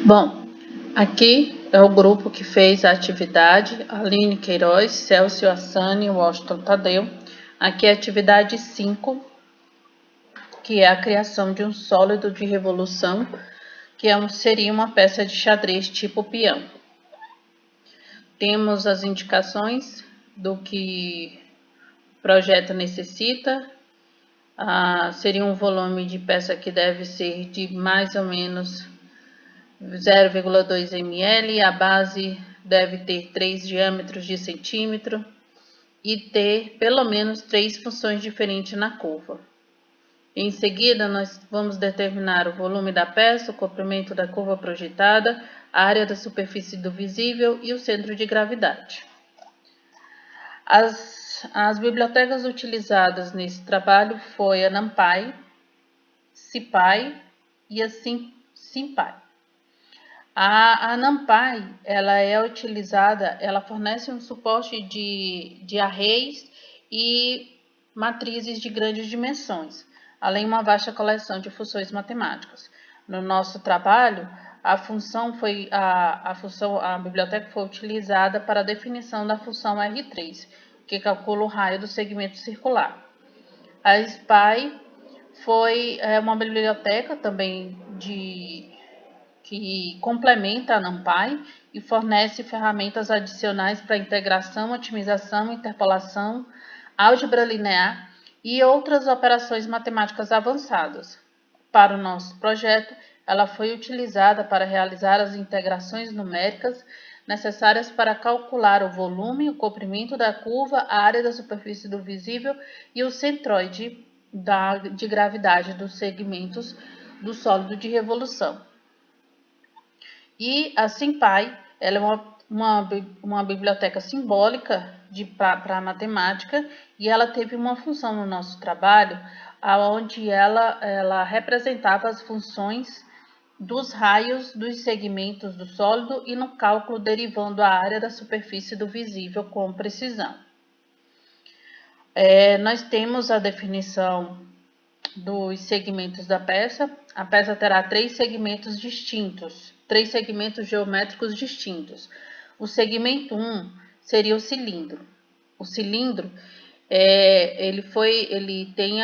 Bom, aqui é o grupo que fez a atividade, Aline Queiroz, Celso Assani e Washington Tadeu. Aqui é a atividade 5, que é a criação de um sólido de revolução, que seria uma peça de xadrez tipo peão. Temos as indicações do que o projeto necessita. Seria um volume de peça que deve ser de mais ou menos 0,2 ml, a base deve ter 3 diâmetros de centímetro e ter pelo menos 3 funções diferentes na curva. Em seguida, nós vamos determinar o volume da peça, o comprimento da curva projetada, a área da superfície do visível e o centro de gravidade. As bibliotecas utilizadas nesse trabalho foi a NumPy, SciPy e a SymPy. A NumPy, ela é utilizada, ela fornece um suporte de arrays e matrizes de grandes dimensões, além de uma vasta coleção de funções matemáticas. No nosso trabalho, a biblioteca foi utilizada para a definição da função R3, que calcula o raio do segmento circular. A SPY foi uma biblioteca também que complementa a NumPy e fornece ferramentas adicionais para integração, otimização, interpolação, álgebra linear e outras operações matemáticas avançadas. Para o nosso projeto, ela foi utilizada para realizar as integrações numéricas necessárias para calcular o volume, o comprimento da curva, a área da superfície do visível e o centroide de gravidade dos segmentos do sólido de revolução. E a SymPy, ela é uma biblioteca simbólica para a matemática e ela teve uma função no nosso trabalho, onde ela representava as funções dos raios dos segmentos do sólido e no cálculo derivando a área da superfície do visível com precisão. Nós temos a definição dos segmentos da peça. A peça terá 3 segmentos distintos, 3 segmentos geométricos distintos. O segmento 1 seria o cilindro. O cilindro, ele tem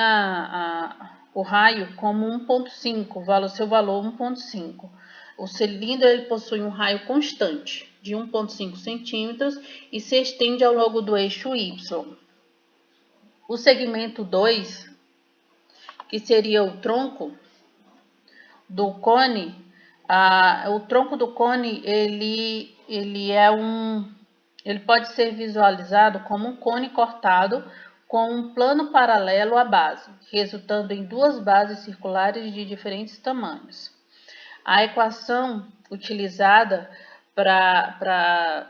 o raio como 1,5, seu valor 1,5. O cilindro ele possui um raio constante de 1,5 centímetros e se estende ao longo do eixo Y. O segmento 2, que seria o tronco do cone, o tronco do cone ele pode ser visualizado como um cone cortado com um plano paralelo à base, resultando em 2 bases circulares de diferentes tamanhos. A equação utilizada para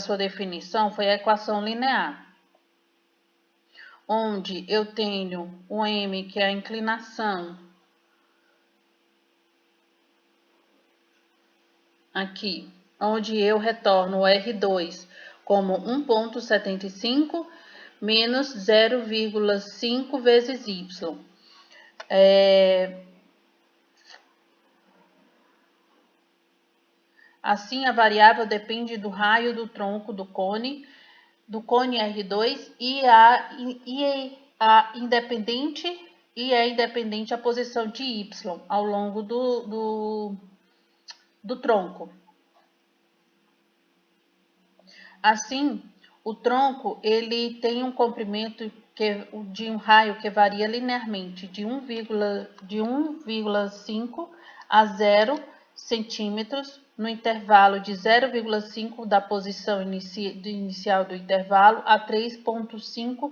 sua definição foi a equação linear, onde eu tenho o m, que é a inclinação, aqui, onde eu retorno o R2 como 1,75 menos 0,5 vezes Y. Assim, a variável depende do raio do tronco do cone R2 e é independente a posição de Y ao longo do tronco. Assim, o tronco ele tem um comprimento de um raio que varia linearmente de 1,5 a 0 centímetros no intervalo de 0,5 da posição inicial do intervalo a 3,5,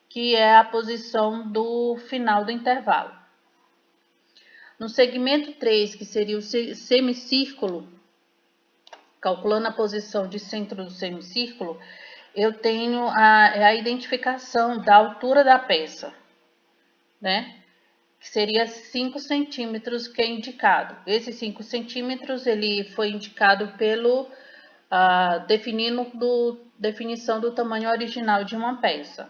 que é a posição do final do intervalo. No segmento 3, que seria o semicírculo, calculando a posição de centro do semicírculo, eu tenho a identificação da altura da peça, né? Que seria 5 centímetros que é indicado. Esses 5 centímetros ele foi indicado pelo definição do tamanho original de uma peça.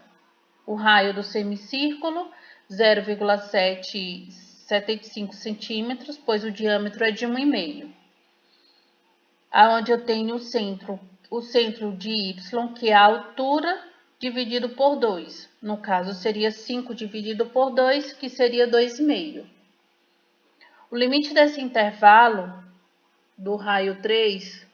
O raio do semicírculo, 0,7 75 centímetros, pois o diâmetro é de 1,5. Aonde eu tenho o centro de y, que é a altura, dividido por 2. No caso, seria 5 dividido por 2, que seria 2,5. O limite desse intervalo do raio 3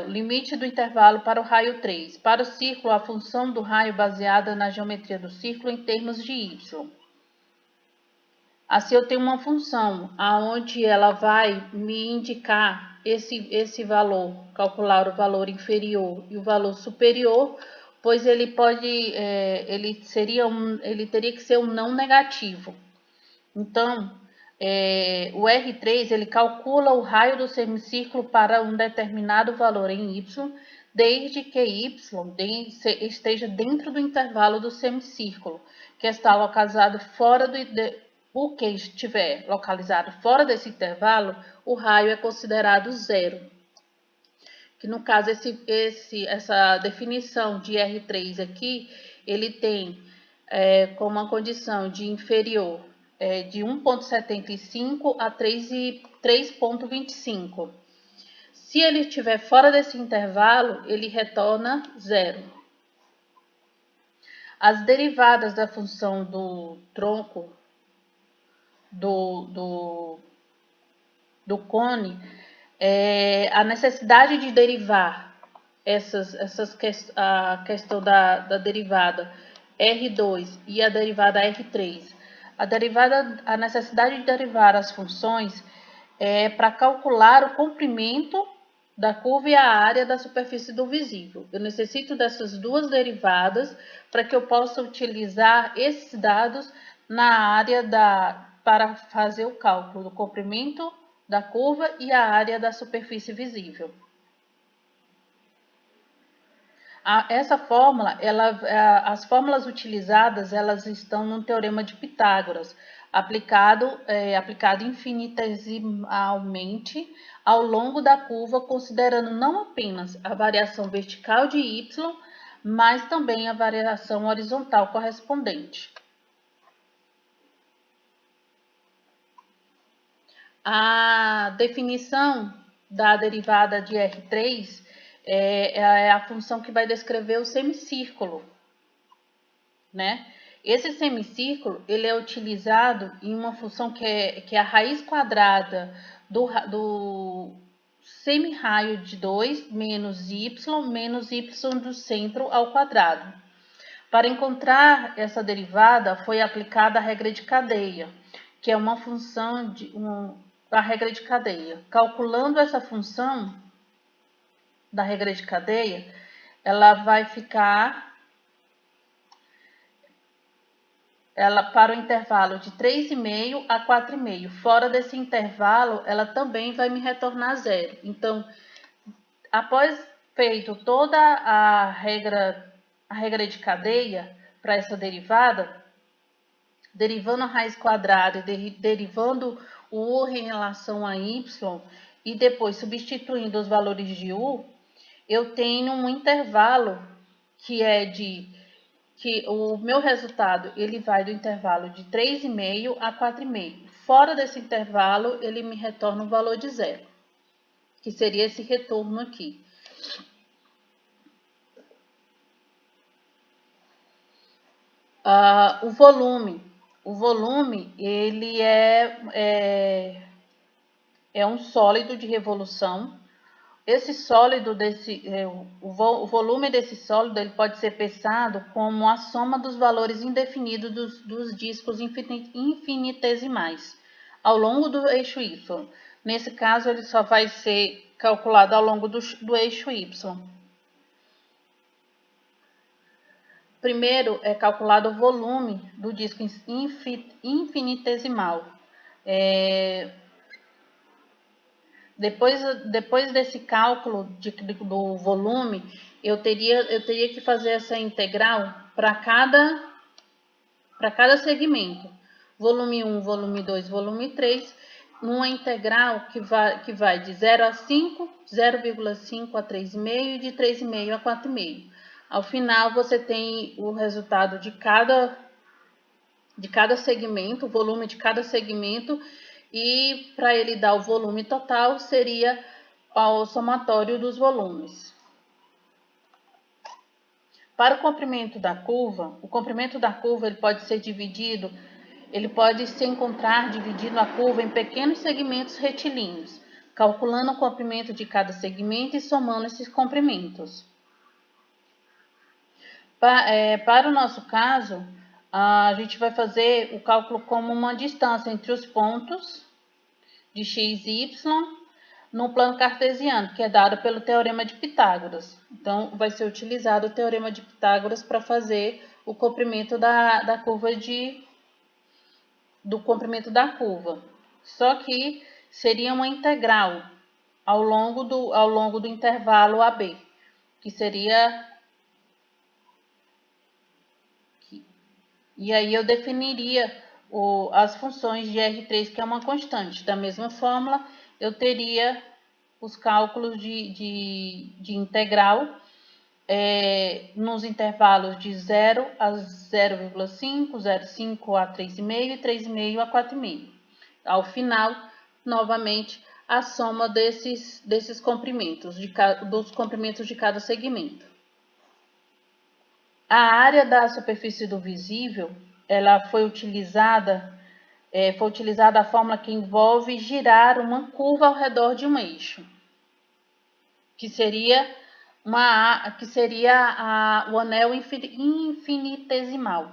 o limite do intervalo para o raio 3. Para o círculo, a função do raio baseada na geometria do círculo em termos de y. Assim, eu tenho uma função aonde ela vai me indicar esse valor, calcular o valor inferior e o valor superior, pois ele ele teria que ser um não negativo. Então, o R3 ele calcula o raio do semicírculo para um determinado valor em y, desde que y esteja dentro do intervalo do semicírculo, que está localizado fora o que estiver localizado fora desse intervalo, o raio é considerado zero. Que no caso, essa definição de R3 aqui, ele tem como uma condição de inferior de 1,75 a 3,25. Se ele estiver fora desse intervalo, ele retorna zero. As derivadas da função do tronco do cone, a necessidade de derivar a questão da derivada R2 e a derivada R3. A necessidade de derivar as funções é para calcular o comprimento da curva e a área da superfície do visível. Eu necessito dessas duas derivadas para que eu possa utilizar esses dados na área para fazer o cálculo do comprimento da curva e a área da superfície visível. Essa fórmula, as fórmulas utilizadas, elas estão no Teorema de Pitágoras, aplicado infinitesimalmente ao longo da curva, considerando não apenas a variação vertical de y, mas também a variação horizontal correspondente. A definição da derivada de R3 é a função que vai descrever o semicírculo, né? Esse semicírculo, ele é utilizado em uma função que é a raiz quadrada do semi-raio de 2 menos y do centro ao quadrado. Para encontrar essa derivada, foi aplicada a regra de cadeia, que é uma função da regra de cadeia. Calculando essa função da regra de cadeia, ela vai ficar para o intervalo de 3,5 a 4,5. Fora desse intervalo, ela também vai me retornar zero. Então, após feito toda a regra de cadeia para essa derivada, derivando a raiz quadrada e derivando o u em relação a y, e depois substituindo os valores de u, eu tenho um intervalo que o meu resultado ele vai do intervalo de 3,5 a 4,5. Fora desse intervalo, ele me retorna um valor de zero, que seria esse retorno aqui. O volume, ele é um sólido de revolução. Esse sólido, o volume desse sólido, ele pode ser pensado como a soma dos valores indefinidos dos discos infinitesimais ao longo do eixo Y. Nesse caso, ele só vai ser calculado ao longo do eixo Y. Primeiro é calculado o volume do disco infinitesimal. Depois desse cálculo do volume, eu teria que fazer essa integral para cada segmento. Volume 1, volume 2, volume 3, numa integral que vai de 0 a 5, 0,5 a 3,5 e de 3,5 a 4,5. Ao final, você tem o resultado de cada de cada segmento, o volume de cada segmento, e para ele dar o volume total seria o somatório dos volumes. Para o comprimento da curva ele pode ser dividido, ele pode se encontrar dividindo a curva em pequenos segmentos retilíneos, calculando o comprimento de cada segmento e somando esses comprimentos. Para o nosso caso, a gente vai fazer o cálculo como uma distância entre os pontos de x e y no plano cartesiano, que é dado pelo Teorema de Pitágoras. Então, vai ser utilizado o Teorema de Pitágoras para fazer o comprimento da curva do comprimento da curva. Só que seria uma integral ao longo do intervalo AB, que seria... E aí eu definiria as funções de R3, que é uma constante. Da mesma fórmula, eu teria os cálculos de integral nos intervalos de 0 a 0,5, 0,5 a 3,5 e 3,5 a 4,5. Ao final, novamente, a soma desses comprimentos, dos comprimentos de cada segmento. A área da superfície do visível, ela foi utilizada a fórmula que envolve girar uma curva ao redor de um eixo, que seria o anel infinitesimal.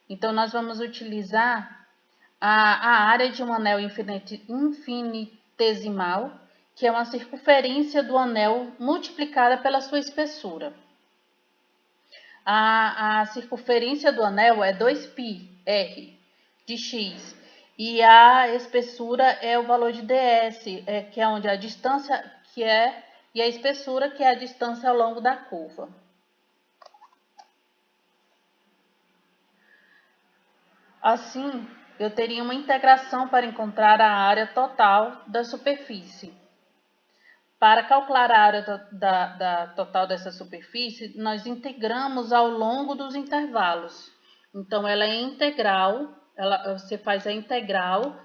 Então, nós vamos utilizar a área de um anel infinitesimal, que é uma circunferência do anel multiplicada pela sua espessura. A circunferência do anel é 2πr de x, e a espessura é o valor de ds, que é onde a distância e a espessura, que é a distância ao longo da curva. Assim, eu teria uma integração para encontrar a área total da superfície. Para calcular a área total dessa superfície, nós integramos ao longo dos intervalos. Então, ela é integral, você faz a integral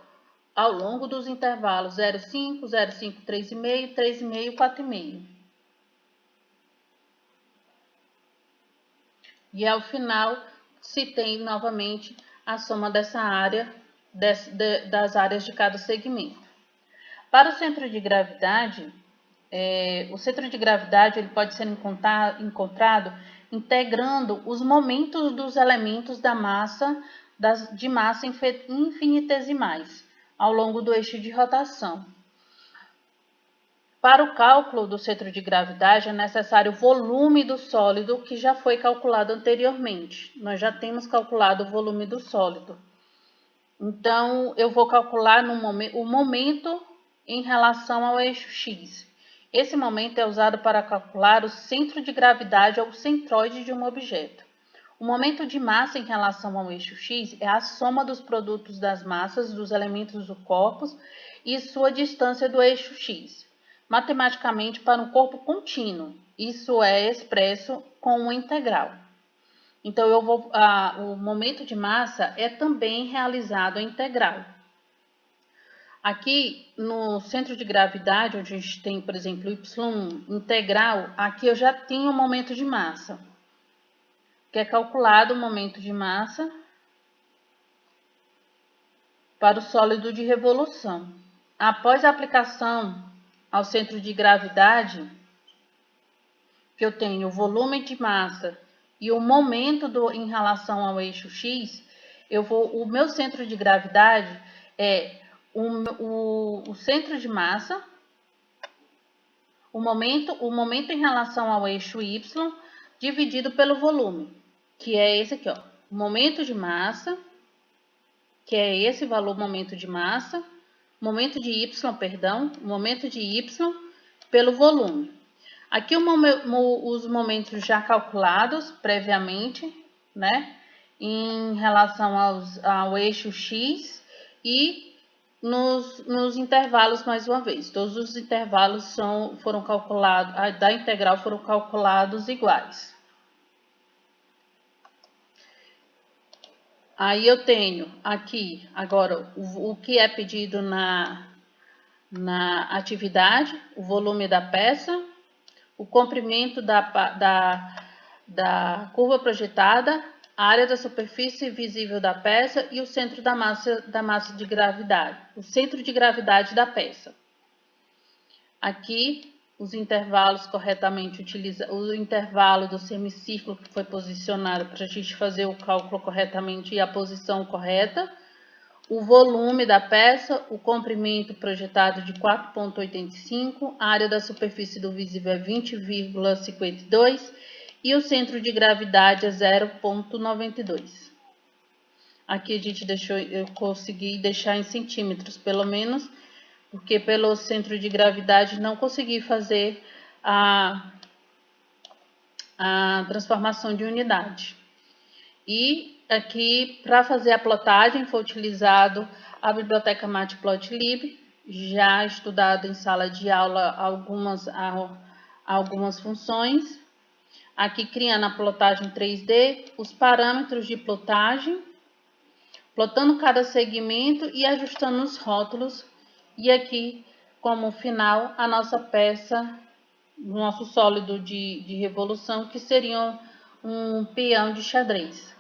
ao longo dos intervalos 0,5, 0,5, 3,5, 3,5, 4,5. E ao final se tem novamente a soma dessa área, das áreas de cada segmento. Para o centro de gravidade, ele pode ser encontrado integrando os momentos dos elementos da massa, de massa infinitesimais, ao longo do eixo de rotação. Para o cálculo do centro de gravidade é necessário o volume do sólido, que já foi calculado anteriormente. Nós já temos calculado o volume do sólido. Então, eu vou calcular o momento em relação ao eixo x. Esse momento é usado para calcular o centro de gravidade ou o centroide de um objeto. O momento de massa em relação ao eixo x é a soma dos produtos das massas dos elementos do corpus e sua distância do eixo x, matematicamente para um corpo contínuo. Isso é expresso com uma integral. Então, o momento de massa é também realizado em integral. Aqui no centro de gravidade, onde a gente tem, por exemplo, y integral, aqui eu já tenho o momento de massa, que é calculado o momento de massa para o sólido de revolução. Após a aplicação ao centro de gravidade, que eu tenho o volume de massa e o momento em relação ao eixo x, o meu centro de gravidade é o centro de massa, o momento em relação ao eixo y, dividido pelo volume, que é esse aqui, ó, o momento de massa, que é esse valor momento de massa, momento de y pelo volume. Aqui os momentos já calculados previamente, né, em relação ao eixo x e nos intervalos mais uma vez. Todos os intervalos foram calculados, da integral foram calculados iguais. Aí eu tenho aqui agora o que é pedido na atividade, o volume da peça, o comprimento da curva projetada, a área da superfície visível da peça e o centro da massa de gravidade, o centro de gravidade da peça. Aqui os intervalos corretamente utilizados, o intervalo do semicírculo que foi posicionado para a gente fazer o cálculo corretamente e a posição correta, o volume da peça, o comprimento projetado de 4,85, a área da superfície do visível é 20,52 e o centro de gravidade é 0,92. Aqui a gente eu consegui deixar em centímetros, pelo menos, porque pelo centro de gravidade não consegui fazer a transformação de unidade. E aqui, para fazer a plotagem, foi utilizado a biblioteca Matplotlib, já estudado em sala de aula algumas funções. Aqui, criando a plotagem 3D, os parâmetros de plotagem, plotando cada segmento e ajustando os rótulos. E aqui, como final, a nossa peça, o nosso sólido de revolução, que seria um peão de xadrez.